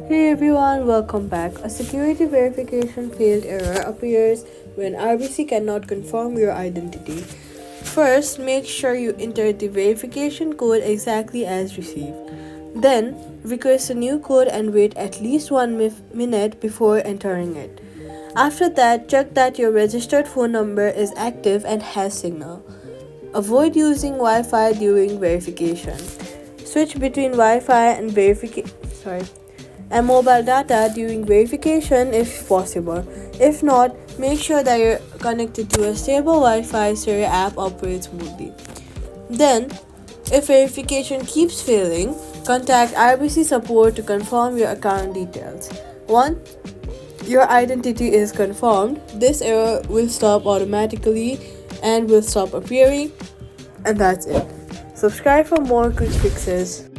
Hey everyone, welcome back. A security verification failed error appears when RBC cannot confirm your identity. First, make sure you enter the verification code exactly as received. Then, request a new code and wait at least 1 minute before entering it. After that, check that your registered phone number is active and has signal. Avoid using Wi-Fi during verification. Switch between Wi-Fi and mobile data during verification if possible. If not, make sure that you're connected to a stable Wi-Fi so your app operates smoothly. Then, if verification keeps failing, contact RBC support to confirm your account details. Once your identity is confirmed, this error will stop automatically and will stop appearing, and that's it. Subscribe for more quick fixes.